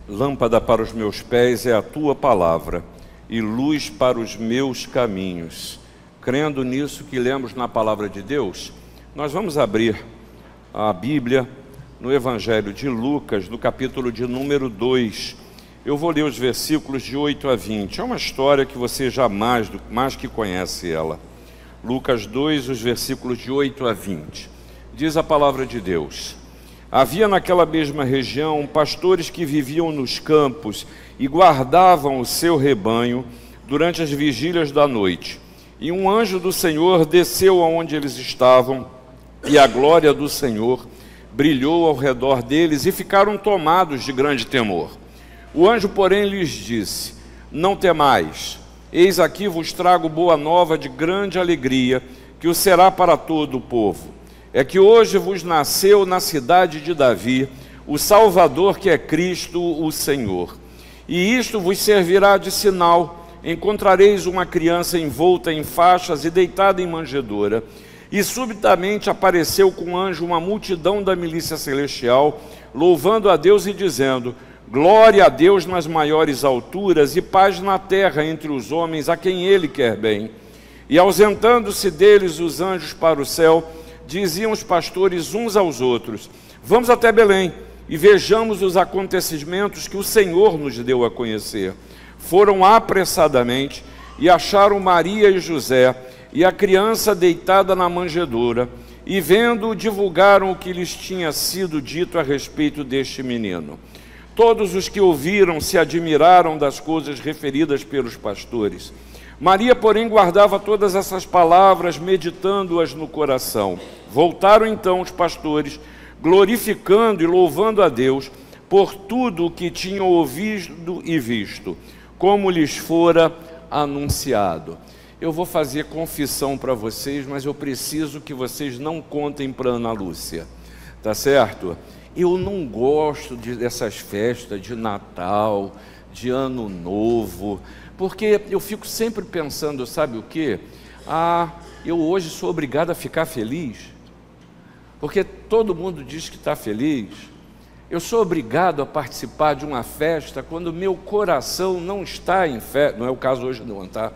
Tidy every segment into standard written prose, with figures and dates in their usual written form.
Lâmpada para os meus pés é a tua palavra e luz para os meus caminhos. Crendo nisso que lemos na palavra de Deus, nós vamos abrir a Bíblia no Evangelho de Lucas, no capítulo de número 2. Eu vou ler os versículos de 8 a 20. É uma história que você já mais que conhece ela. Lucas 2, os versículos de 8 a 20. Diz a palavra de Deus: Havia naquela mesma região pastores que viviam nos campos e guardavam o seu rebanho durante as vigílias da noite. E um anjo do Senhor desceu aonde eles estavam, e a glória do Senhor brilhou ao redor deles, e ficaram tomados de grande temor. O anjo, porém, lhes disse: Não temais, eis aqui vos trago boa nova de grande alegria, que o será para todo o povo. É que hoje vos nasceu na cidade de Davi o Salvador, que é Cristo o Senhor. E isto vos servirá de sinal: encontrareis uma criança envolta em faixas e deitada em manjedoura. E subitamente apareceu com um anjo uma multidão da milícia celestial, louvando a Deus e dizendo: Glória a Deus nas maiores alturas e paz na terra entre os homens a quem Ele quer bem. E ausentando-se deles os anjos para o céu, diziam os pastores uns aos outros: Vamos até Belém e vejamos os acontecimentos que o Senhor nos deu a conhecer. Foram apressadamente e acharam Maria e José e a criança deitada na manjedoura, e vendo, divulgaram o que lhes tinha sido dito a respeito deste menino. Todos os que ouviram se admiraram das coisas referidas pelos pastores. Maria, porém, guardava todas essas palavras, meditando-as no coração. Voltaram então os pastores, glorificando e louvando a Deus por tudo o que tinham ouvido e visto, como lhes fora anunciado. Eu vou fazer confissão para vocês, mas eu preciso que vocês não contem para Ana Lúcia, tá certo? Eu não gosto dessas festas de Natal, de Ano Novo, porque eu fico sempre pensando, sabe o quê? Eu hoje sou obrigado a ficar feliz, porque todo mundo diz que está feliz. Eu sou obrigado a participar de uma festa quando meu coração não está em festa. Não é o caso hoje não, tá?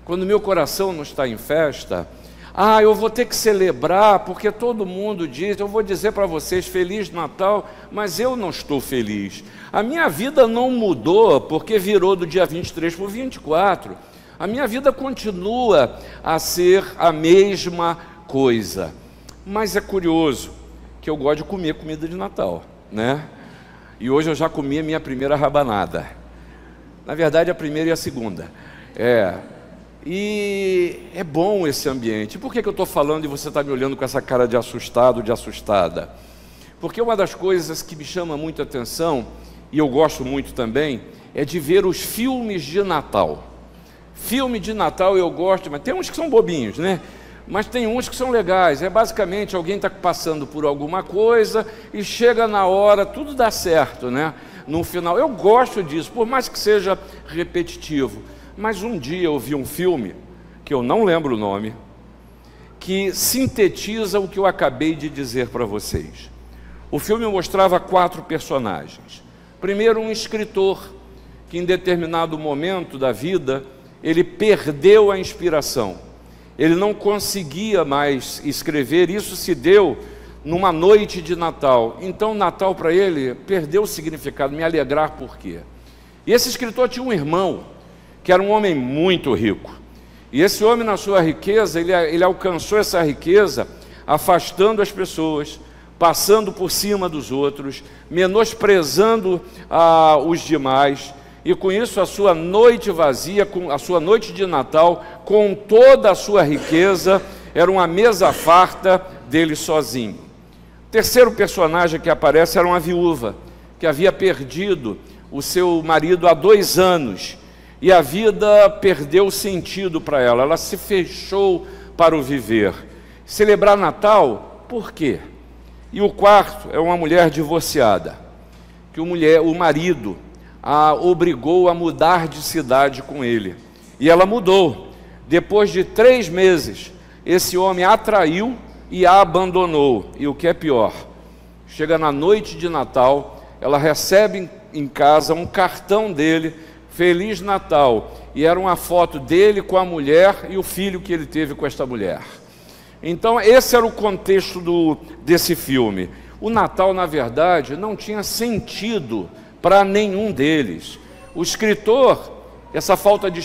Quando meu coração não está em festa, eu vou ter que celebrar, porque todo mundo diz. Eu vou dizer para vocês, Feliz Natal, mas eu não estou feliz. A minha vida não mudou porque virou do dia 23 para o 24. A minha vida continua a ser a mesma coisa. Mas é curioso que eu gosto de comer comida de Natal, né? E hoje eu já comi a minha primeira rabanada. Na verdade, a primeira e a segunda. E é bom esse ambiente. Por que eu estou falando e você está me olhando com essa cara de assustado, de assustada? Porque uma das coisas que me chama muito a atenção, e eu gosto muito também, é de ver os filmes de Natal. Filme de Natal eu gosto, mas tem uns que são bobinhos, né? Mas tem uns que são legais. É basicamente alguém está passando por alguma coisa e chega na hora, tudo dá certo, né? No final, eu gosto disso, por mais que seja repetitivo. Mas um dia eu vi um filme, que eu não lembro o nome, que sintetiza o que eu acabei de dizer para vocês. O filme mostrava 4 personagens. Primeiro, um escritor, que em determinado momento da vida, ele perdeu a inspiração. Ele não conseguia mais escrever, isso se deu numa noite de Natal. Então, Natal para ele perdeu o significado, me alegrar por quê? E esse escritor tinha um irmão, que era um homem muito rico. E esse homem, na sua riqueza, ele alcançou essa riqueza afastando as pessoas, passando por cima dos outros, menosprezando os demais, e com isso a sua noite vazia, com a sua noite de Natal, com toda a sua riqueza, era uma mesa farta dele sozinho. O terceiro personagem que aparece era uma viúva, que havia perdido o seu marido há 2 anos, e a vida perdeu sentido para ela, ela se fechou para o viver. Celebrar Natal, por quê? E o quarto é uma mulher divorciada, que o marido a obrigou a mudar de cidade com ele. E ela mudou. Depois de 3 meses, esse homem a traiu e a abandonou. E o que é pior, chega na noite de Natal, ela recebe em casa um cartão dele, Feliz Natal, e era uma foto dele com a mulher e o filho que ele teve com esta mulher. Então esse era o contexto desse filme. O Natal, na verdade, não tinha sentido para nenhum deles. O escritor, essa falta de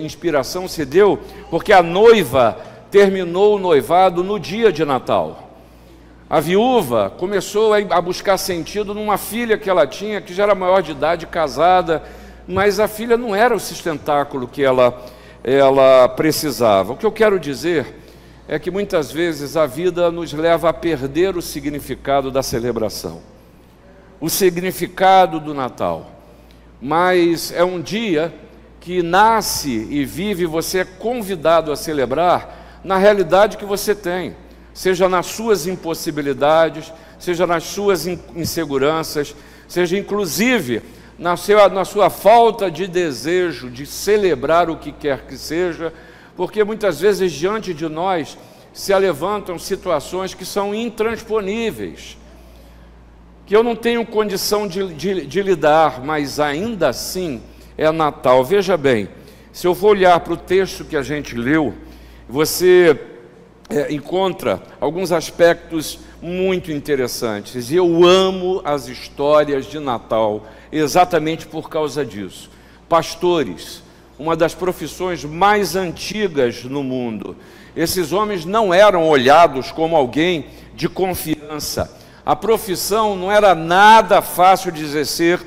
inspiração se deu porque a noiva terminou o noivado no dia de Natal. A viúva começou a buscar sentido numa filha que ela tinha, que já era maior de idade, casada, mas a filha não era o sustentáculo que ela precisava. O que eu quero dizer é que muitas vezes a vida nos leva a perder o significado da celebração, o significado do Natal. Mas é um dia que nasce e vive, você é convidado a celebrar na realidade que você tem, seja nas suas impossibilidades, seja nas suas inseguranças, seja inclusive na sua falta de desejo de celebrar o que quer que seja, porque muitas vezes diante de nós se levantam situações que são intransponíveis, que eu não tenho condição de lidar, mas ainda assim é Natal. Veja bem, se eu for olhar para o texto que a gente leu, você encontra alguns aspectos muito interessantes, e eu amo as histórias de Natal exatamente por causa disso. Pastores, uma das profissões mais antigas no mundo, esses homens não eram olhados como alguém de confiança. A profissão não era nada fácil de ser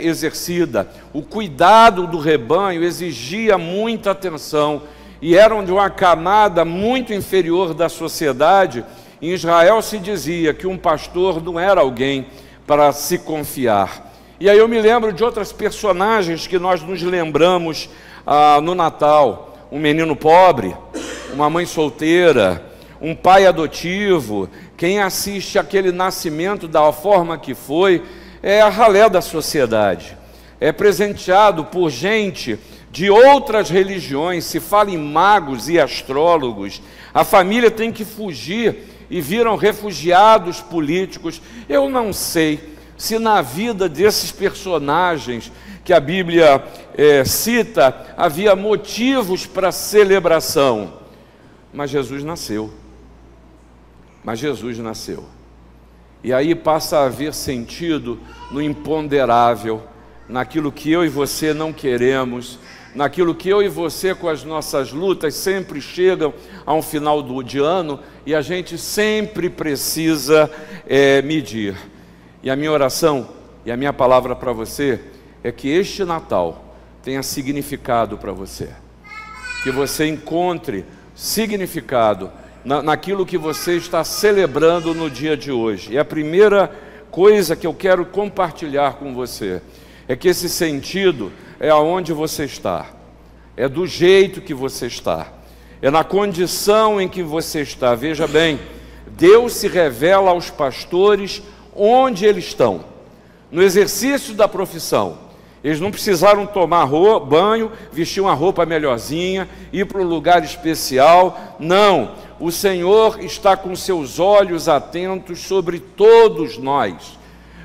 exercida. O cuidado do rebanho exigia muita atenção e eram de uma camada muito inferior da sociedade. Em Israel se dizia que um pastor não era alguém para se confiar. E aí eu me lembro de outras personagens que nós nos lembramos no Natal. Um menino pobre, uma mãe solteira, um pai adotivo. Quem assiste aquele nascimento da forma que foi, é a ralé da sociedade. É presenteado por gente de outras religiões. Se fala em magos e astrólogos. A família tem que fugir e viram refugiados políticos. Eu não sei se na vida desses personagens que a Bíblia cita, havia motivos para celebração. Mas Jesus nasceu. E aí passa a haver sentido no imponderável, naquilo que eu e você não queremos, naquilo que eu e você, com as nossas lutas, sempre chegam a um final de ano e a gente sempre precisa medir. E a minha oração e a minha palavra para você é que este Natal tenha significado para você, que você encontre significado naquilo que você está celebrando no dia de hoje. E a primeira coisa que eu quero compartilhar com você é que esse sentido é aonde você está, é do jeito que você está, é na condição em que você está. Veja bem, Deus se revela aos pastores onde eles estão, no exercício da profissão. Eles não precisaram tomar banho, vestir uma roupa melhorzinha, ir para um lugar especial. Não, o Senhor está com seus olhos atentos sobre todos nós,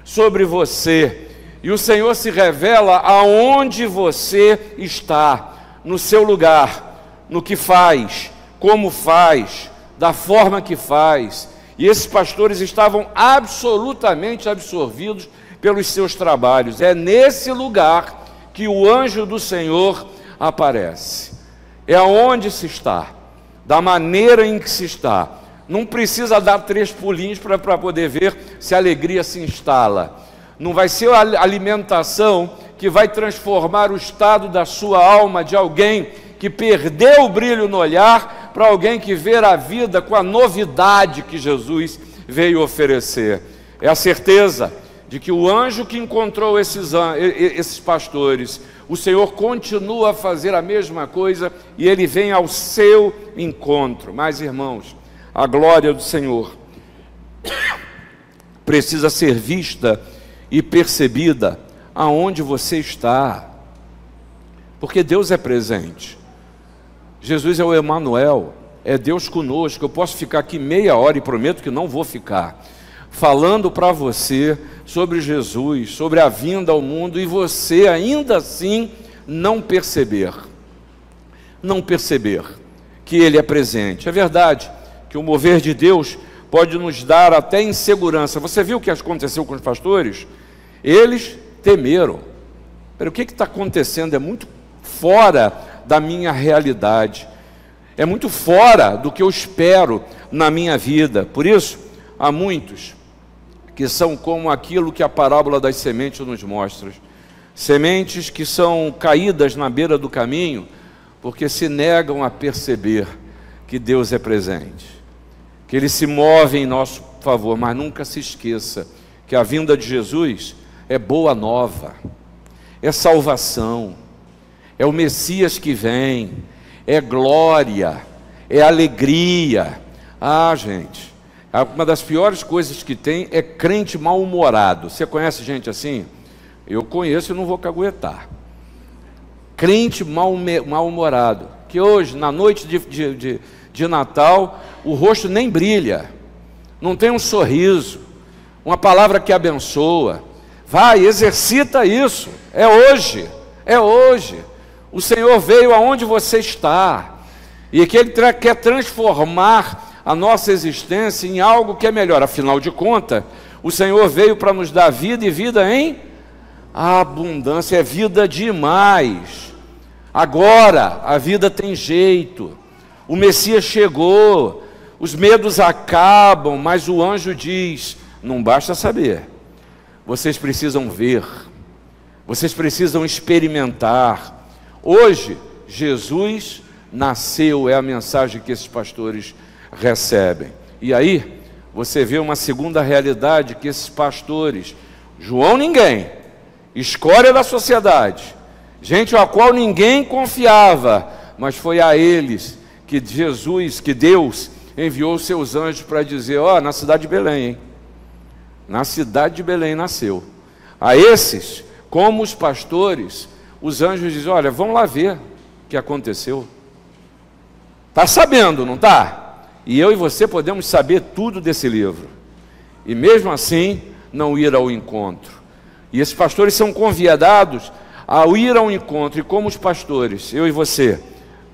sobre você. E o Senhor se revela aonde você está, no seu lugar, no que faz, como faz, da forma que faz. E esses pastores estavam absolutamente absorvidos pelos seus trabalhos. É nesse lugar que o anjo do Senhor aparece. É aonde se está, da maneira em que se está. Não precisa dar 3 pulinhos para poder ver se a alegria se instala. Não vai ser a alimentação que vai transformar o estado da sua alma de alguém que perdeu o brilho no olhar para alguém que vê a vida com a novidade que Jesus veio oferecer. É a certeza de que o anjo que encontrou esses pastores, o Senhor continua a fazer a mesma coisa e ele vem ao seu encontro. Mas, irmãos, a glória do Senhor precisa ser vista e percebida aonde você está, porque Deus é presente. Jesus é o Emanuel, é Deus conosco. Eu posso ficar aqui meia hora e prometo que não vou ficar, falando para você sobre Jesus, sobre a vinda ao mundo, e você ainda assim não perceber que Ele é presente. É verdade que o mover de Deus pode nos dar até insegurança. Você viu o que aconteceu com os pastores? Eles temeram. Pero o que está acontecendo? É muito fora da minha realidade, é muito fora do que eu espero na minha vida. Por isso, há muitos que são como aquilo que a parábola das sementes nos mostra. Sementes que são caídas na beira do caminho, porque se negam a perceber que Deus é presente, que Ele se move em nosso favor. Mas nunca se esqueça que a vinda de Jesus é boa nova, é salvação, é o Messias que vem, é glória, é alegria. Gente, uma das piores coisas que tem é crente mal-humorado. Você conhece gente assim? Eu conheço e não vou caguetar. Crente mal-humorado, que hoje, na noite de Natal, o rosto nem brilha, não tem um sorriso, uma palavra que abençoa. Vai, exercita isso, é hoje. O Senhor veio aonde você está, e que Ele quer transformar a nossa existência em algo que é melhor. Afinal de contas, o Senhor veio para nos dar vida, e vida em abundância. É vida demais. Agora a vida tem jeito, o Messias chegou, os medos acabam, mas o anjo diz: não basta saber, vocês precisam ver, vocês precisam experimentar. Hoje, Jesus nasceu, é a mensagem que esses pastores recebem. E aí, você vê uma segunda realidade que esses pastores, João ninguém, escória da sociedade, gente a qual ninguém confiava, mas foi a eles que Deus enviou seus anjos para dizer: na cidade de Belém, hein? Na cidade de Belém nasceu. A esses, como os pastores, os anjos dizem: olha, vamos lá ver o que aconteceu. Está sabendo, não está? E eu e você podemos saber tudo desse livro, e mesmo assim não ir ao encontro. E esses pastores são convidados a ir ao encontro, e como os pastores, eu e você,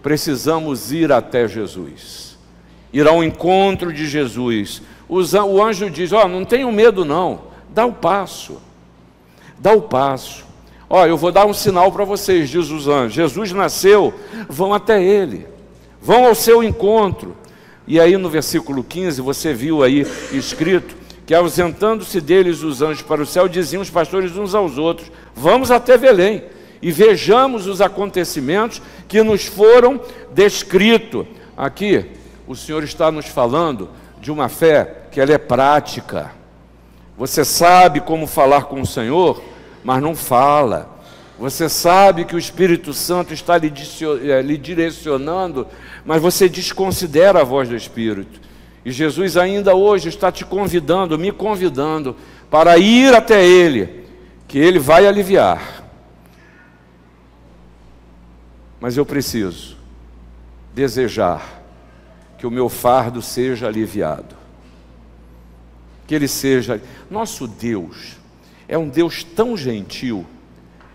precisamos ir até Jesus, ir ao encontro de Jesus. O anjo diz: não tenham medo não, dá o passo, eu vou dar um sinal para vocês, diz os anjos. Jesus nasceu, vão até Ele, vão ao seu encontro. E aí no versículo 15, você viu aí escrito, que ausentando-se deles os anjos para o céu, diziam os pastores uns aos outros: vamos até Belém, e vejamos os acontecimentos que nos foram descritos. Aqui, o Senhor está nos falando de uma fé que ela é prática. Você sabe como falar com o Senhor, mas não fala. Você sabe que o Espírito Santo está lhe direcionando, mas você desconsidera a voz do Espírito. E Jesus ainda hoje está te convidando, me convidando, para ir até Ele, que Ele vai aliviar. Mas eu preciso desejar que o meu fardo seja aliviado, que Ele seja. Nosso Deus é um Deus tão gentil,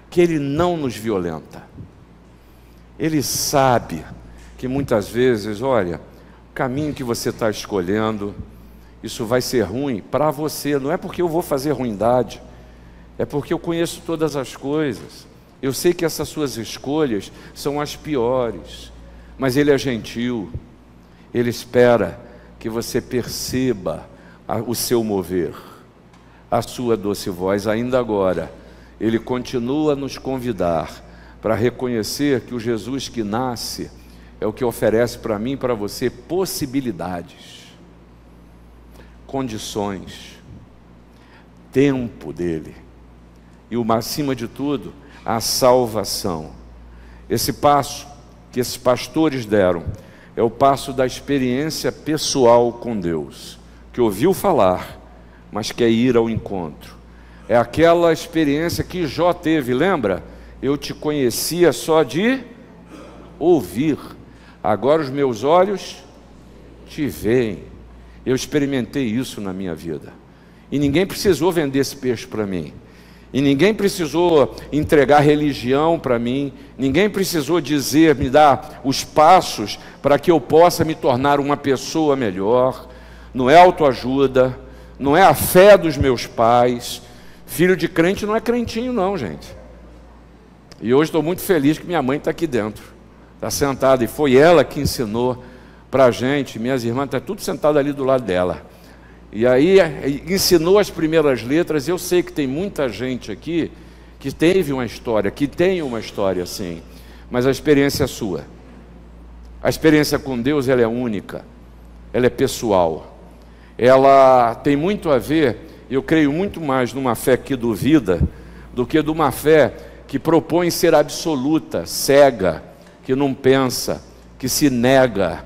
que Ele não nos violenta. Ele sabe que muitas vezes, olha, o caminho que você está escolhendo, isso vai ser ruim para você. Não é porque eu vou fazer ruindade, é porque eu conheço todas as coisas. Eu sei que essas suas escolhas são as piores, mas Ele é gentil. Ele espera que você perceba o seu mover, a sua doce voz. Ainda agora, Ele continua a nos convidar para reconhecer que o Jesus que nasce é o que oferece para mim e para você possibilidades, condições, tempo dele, e acima de tudo, a salvação. Esse passo que esses pastores deram é o passo da experiência pessoal com Deus, que ouviu falar, mas quer ir ao encontro. É aquela experiência que Jó teve, lembra? Eu te conhecia só de ouvir, agora os meus olhos te veem. Eu experimentei isso na minha vida. E ninguém precisou vender esse peixe para mim. E ninguém precisou entregar religião para mim. Ninguém precisou dizer, me dar os passos para que eu possa me tornar uma pessoa melhor. Não é autoajuda, não é a fé dos meus pais. Filho de crente não é crentinho não, gente. E hoje estou muito feliz que minha mãe está aqui dentro. Está sentada, e foi ela que ensinou para a gente. Minhas irmãs estão tudo sentadas ali do lado dela. E aí ensinou as primeiras letras. Eu sei que tem muita gente aqui que teve uma história, que tem uma história assim, mas a experiência é sua. A experiência com Deus, ela é única, ela é pessoal, ela tem muito a ver, eu creio muito mais numa fé que duvida do que de uma fé que propõe ser absoluta, cega, que não pensa, que se nega,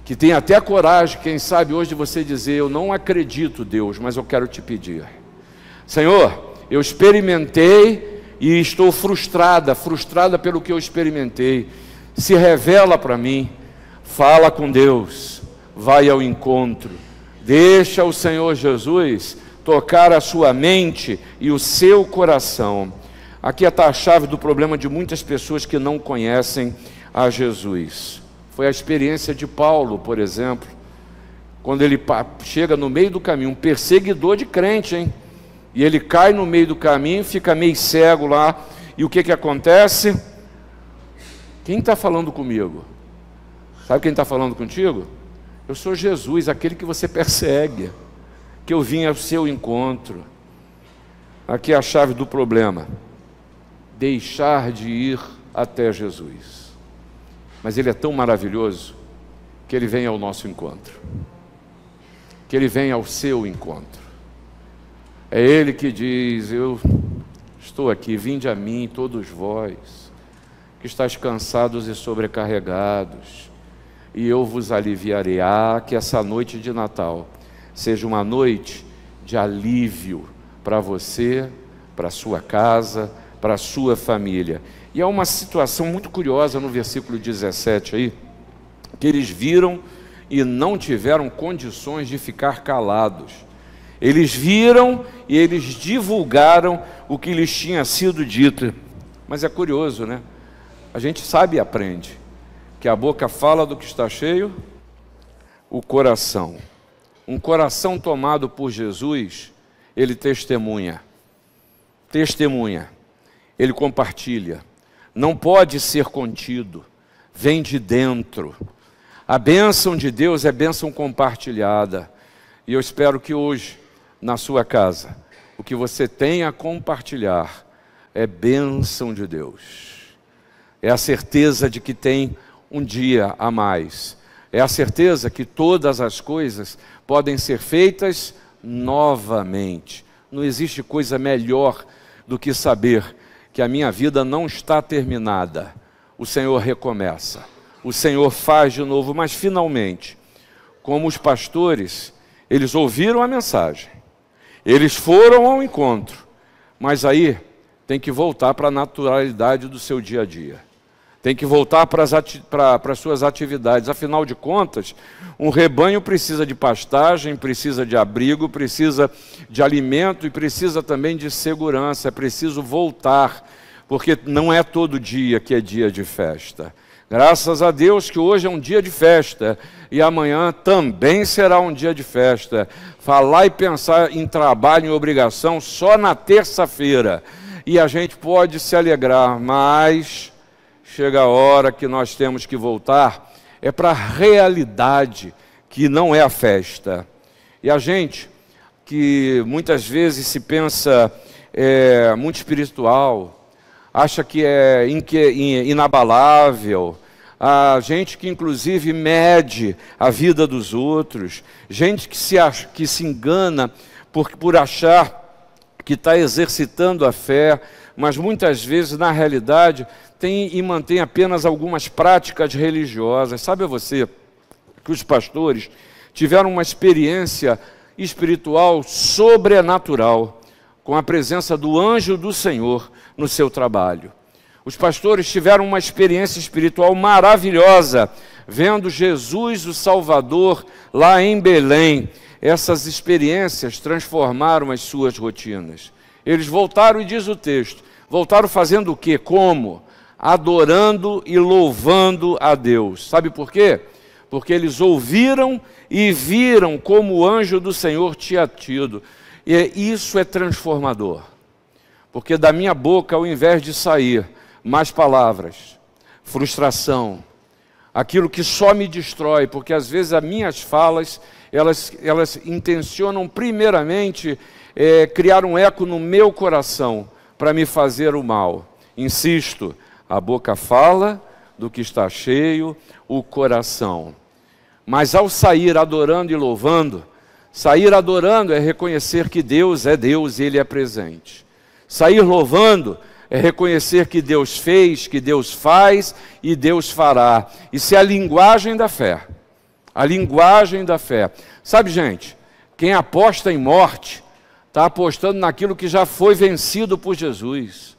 que tem até coragem, quem sabe hoje, de você dizer: eu não acredito, Deus, mas eu quero te pedir, Senhor, eu experimentei e estou frustrada pelo que eu experimentei, se revela para mim, fala com Deus, vai ao encontro, deixa o Senhor Jesus tocar a sua mente e o seu coração. Aqui está a chave do problema de muitas pessoas que não conhecem a Jesus. Foi a experiência de Paulo, por exemplo, quando ele chega no meio do caminho, um perseguidor de crente, hein? E ele cai no meio do caminho, fica meio cego lá, e o que que acontece? Quem está falando comigo? Sabe quem está falando contigo? Eu sou Jesus, aquele que você persegue, que eu vim ao seu encontro. Aqui é a chave do problema: deixar de ir até Jesus. Mas Ele é tão maravilhoso que Ele vem ao nosso encontro, que Ele vem ao seu encontro. É Ele que diz: eu estou aqui, vinde a mim todos vós, que estáis cansados e sobrecarregados, e eu vos aliviarei. Que essa noite de Natal seja uma noite de alívio para você, para a sua casa, para a sua família. E há uma situação muito curiosa no versículo 17 aí, que eles viram e não tiveram condições de ficar calados. Eles viram e eles divulgaram o que lhes tinha sido dito. Mas é curioso, né? A gente sabe e aprende que a boca fala do que está cheio, o coração. Um coração tomado por Jesus, ele testemunha. Ele compartilha. Não pode ser contido, vem de dentro. A bênção de Deus é bênção compartilhada. E eu espero que hoje, na sua casa, o que você tem a compartilhar é bênção de Deus. É a certeza de que tem um dia a mais. É a certeza que todas as coisas podem ser feitas novamente. Não existe coisa melhor do que saber que a minha vida não está terminada. O Senhor recomeça, o Senhor faz de novo. Mas finalmente, como os pastores, eles ouviram a mensagem, eles foram ao encontro, mas aí tem que voltar para a naturalidade do seu dia a dia, tem que voltar para as suas atividades. Afinal de contas, um rebanho precisa de pastagem, precisa de abrigo, precisa de alimento e precisa também de segurança. É preciso voltar, porque não é todo dia que é dia de festa. Graças a Deus que hoje é um dia de festa e amanhã também será um dia de festa. Falar e pensar em trabalho, em obrigação, só na terça-feira. E a gente pode se alegrar, mas chega a hora que nós temos que voltar, é para a realidade, que não é a festa. E a gente, que muitas vezes se pensa muito espiritual, acha que é inabalável, a gente que inclusive mede a vida dos outros, gente que se engana por achar que está exercitando a fé, mas muitas vezes, na realidade, tem e mantém apenas algumas práticas religiosas. Sabe você que os pastores tiveram uma experiência espiritual sobrenatural com a presença do anjo do Senhor no seu trabalho. Os pastores tiveram uma experiência espiritual maravilhosa vendo Jesus, o Salvador, lá em Belém. essas experiências transformaram as suas rotinas. Eles voltaram, e diz o texto, voltaram fazendo o quê? Como? Adorando e louvando a Deus. Sabe por quê? Porque eles ouviram e viram como o anjo do Senhor tinha tido. E isso é transformador. Porque da minha boca, ao invés de sair mais palavras, frustração, aquilo que só me destrói, porque às vezes as minhas falas, elas intencionam primeiramente criar um eco no meu coração para me fazer o mal. Insisto, a boca fala do que está cheio o coração. Mas ao sair adorando e louvando, sair adorando é reconhecer que Deus é Deus e Ele é presente. Sair louvando é reconhecer que Deus fez, que Deus faz e Deus fará. Isso é a linguagem da fé. A linguagem da fé. Sabe, gente, quem aposta em morte, está apostando naquilo que já foi vencido por Jesus.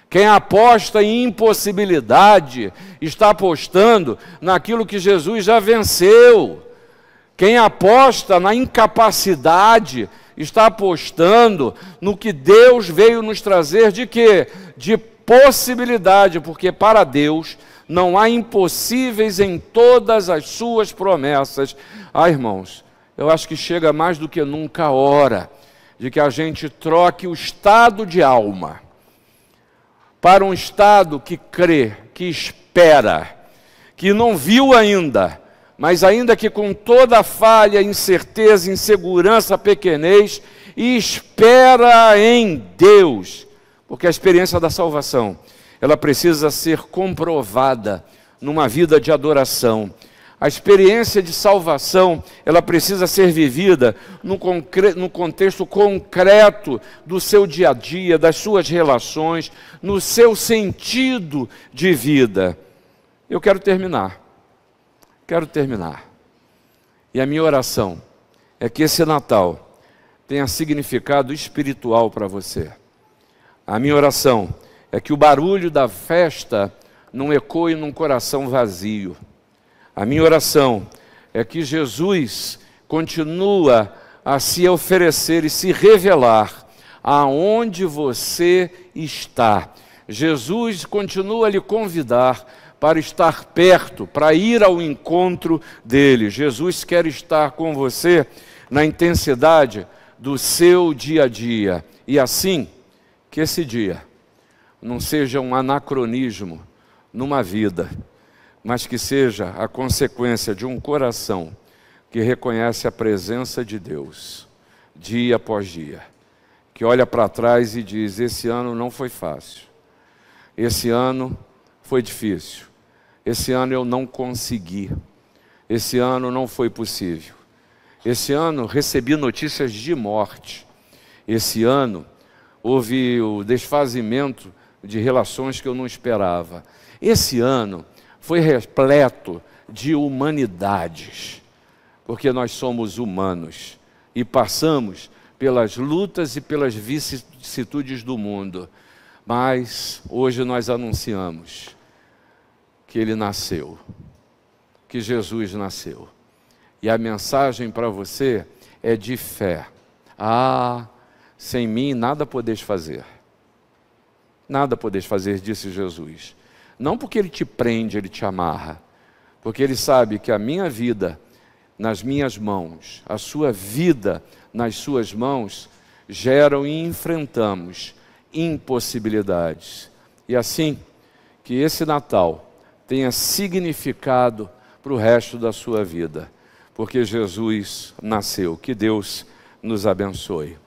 Quem aposta em impossibilidade, está apostando naquilo que Jesus já venceu. Quem aposta na incapacidade, está apostando no que Deus veio nos trazer de quê? De possibilidade, porque para Deus não há impossíveis em todas as suas promessas. Irmãos, eu acho que chega mais do que nunca a hora de que a gente troque o estado de alma para um estado que crê, que espera, que não viu ainda, mas ainda que com toda a falha, incerteza, insegurança, pequenez, espera em Deus. Porque a experiência da salvação, ela precisa ser comprovada numa vida de adoração. A experiência de salvação, ela precisa ser vivida no contexto concreto do seu dia a dia, das suas relações, no seu sentido de vida. Eu quero terminar. E a minha oração é que esse Natal tenha significado espiritual para você. A minha oração é que o barulho da festa não ecoe num coração vazio. A minha oração é que Jesus continua a se oferecer e se revelar aonde você está. Jesus continua a lhe convidar para estar perto, para ir ao encontro dele. Jesus quer estar com você na intensidade do seu dia a dia. E assim, que esse dia não seja um anacronismo numa vida, mas que seja a consequência de um coração que reconhece a presença de Deus, dia após dia, que olha para trás e diz: esse ano não foi fácil, esse ano foi difícil, esse ano eu não consegui, esse ano não foi possível, esse ano recebi notícias de morte, esse ano houve o desfazimento de relações que eu não esperava, esse ano foi repleto de humanidades, porque nós somos humanos e passamos pelas lutas e pelas vicissitudes do mundo, mas hoje nós anunciamos que Ele nasceu, que Jesus nasceu, e a mensagem para você é de fé. Sem mim nada podeis fazer, nada podeis fazer, disse Jesus. Não porque Ele te prende, Ele te amarra, porque Ele sabe que a minha vida nas minhas mãos, a sua vida nas suas mãos, geram e enfrentamos impossibilidades. E assim, que esse Natal tenha significado para o resto da sua vida, porque Jesus nasceu. Que Deus nos abençoe.